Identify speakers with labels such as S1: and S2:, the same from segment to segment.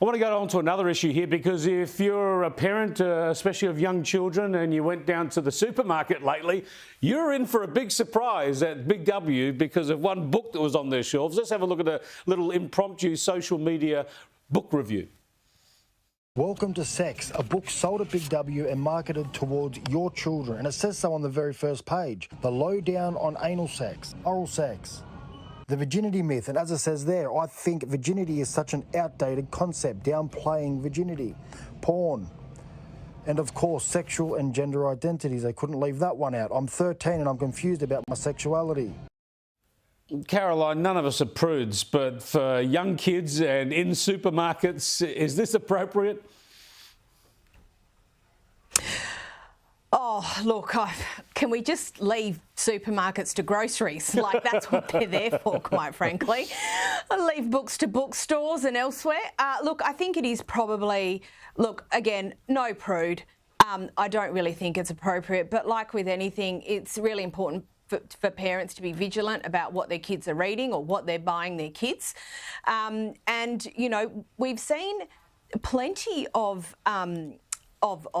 S1: I want to go on to another issue here, because if you're a parent, especially of young children, and you went down to the supermarket lately, you're in for a big surprise at Big W because of one book that was on their shelves. Let's have a look at a little impromptu social media book review.
S2: Welcome to Sex, a book sold at Big W and marketed towards your children. And it says so on the very first page. The lowdown on anal sex, oral sex, the virginity myth. And as it says there, I think virginity is such an outdated concept, downplaying virginity, porn, and of course, sexual and gender identities. They couldn't leave that one out. I'm 13 and I'm confused about my sexuality.
S1: Caroline, none of us are prudes, but for young kids and in supermarkets, is this appropriate?
S3: Oh, look, can we just leave supermarkets to groceries? Like, that's what they're there for, quite frankly. Leave books to bookstores and elsewhere. Look, I think it is probably, look, again, no prude. I don't really think it's appropriate, but like with anything, it's really important for parents to be vigilant about what their kids are reading or what they're buying their kids. And, you know, we've seen plenty of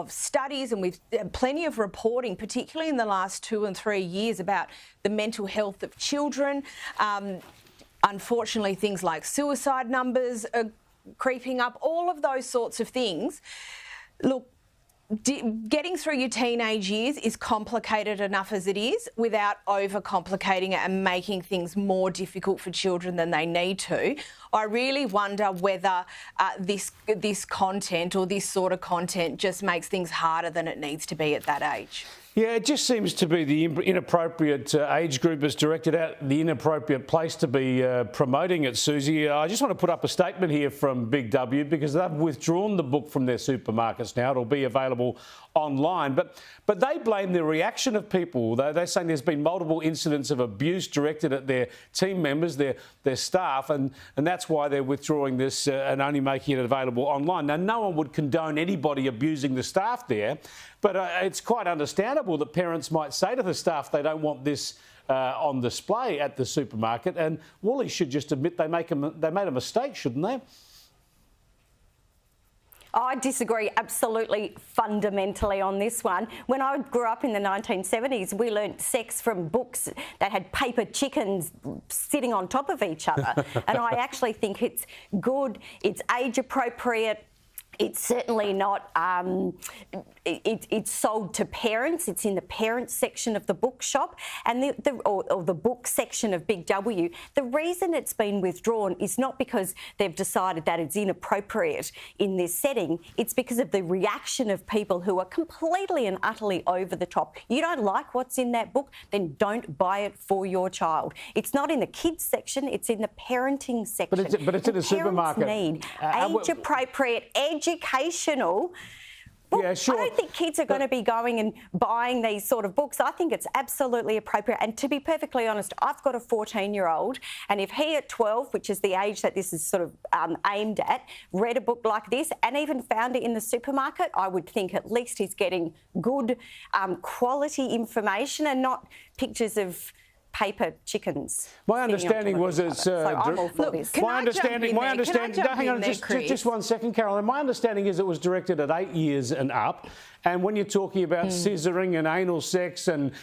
S3: studies, and we've plenty of reporting, particularly in the last 2 and 3 years, about the mental health of children. Unfortunately, things like suicide numbers are creeping up, all of those sorts of things. Look, getting through your teenage years is complicated enough as it is, without overcomplicating it and making things more difficult for children than they need to. I really wonder whether this content, or this sort of content, just makes things harder than it needs to be at that age.
S1: Yeah, it just seems to be the inappropriate age group is directed at the inappropriate place to be promoting it, Susie. I just want to put up a statement here from Big W, because they've withdrawn the book from their supermarkets now. It'll be available online. But they blame the reaction of people. They're saying there's been multiple incidents of abuse directed at their team members, their staff, and that's why they're withdrawing this and only making it available online. Now, no one would condone anybody abusing the staff there, but it's quite understandable that parents might say to the staff they don't want this on display at the supermarket, and Woolies should just admit they made a mistake, shouldn't they?
S4: I disagree absolutely fundamentally on this one. When I grew up in the 1970s, we learnt sex from books that had paper chickens sitting on top of each other. And I actually think it's good, it's age appropriate. It's certainly not, it's sold to parents. It's in the parents section of the bookshop and the book section of Big W. The reason it's been withdrawn is not because they've decided that it's inappropriate in this setting. It's because of the reaction of people who are completely and utterly over the top. You don't like what's in that book, then don't buy it for your child. It's not in the kids section, it's in the parenting section.
S1: But it's in a supermarket.
S4: Parents need age-appropriate, educational. Well,
S1: yeah, sure.
S4: I don't think kids are going to be going and buying these sort of books. I think it's absolutely appropriate. And to be perfectly honest, I've got a 14-year-old, and if he at 12, which is the age that this is sort of aimed at, read a book like this and even found it in the supermarket, I would think at least he's getting good quality information and not pictures of paper chickens.
S1: My understanding was it's...
S4: so I'm all for this.
S1: My understanding... Hang on, just 1 second, Caroline. My understanding is it was directed at 8 years and up. And when you're talking about scissoring and anal sex and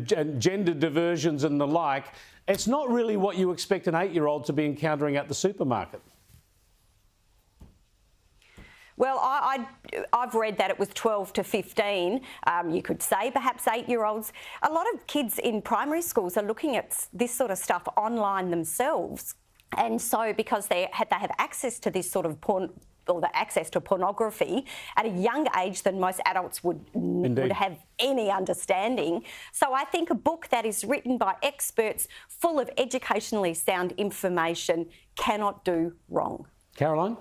S1: gender diversions and the like, it's not really what you expect an 8-year-old to be encountering at the supermarket.
S4: Well, I've read that it was 12 to 15. You could say perhaps 8-year-olds. A lot of kids in primary schools are looking at this sort of stuff online themselves. And so because they have access to this sort of porn, or the access to pornography at a younger age than most adults would have any understanding. So I think a book that is written by experts, full of educationally sound information, cannot do wrong.
S1: Caroline?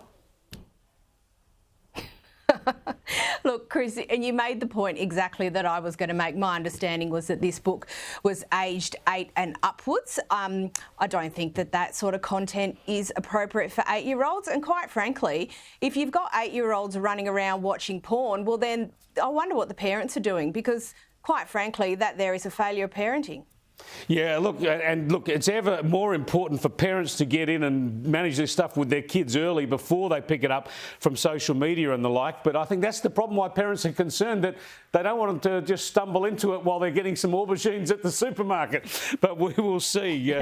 S3: Look, Chris, and you made the point exactly that I was going to make. My understanding was that this book was aged 8 and upwards. I don't think that sort of content is appropriate for 8-year-olds. And quite frankly, if you've got 8-year-olds running around watching porn, well then I wonder what the parents are doing, because quite frankly, that there is a failure of parenting.
S1: Yeah, look, it's ever more important for parents to get in and manage this stuff with their kids early before they pick it up from social media and the like. But I think that's the problem why parents are concerned, that they don't want them to just stumble into it while they're getting some aubergines at the supermarket. But we will see.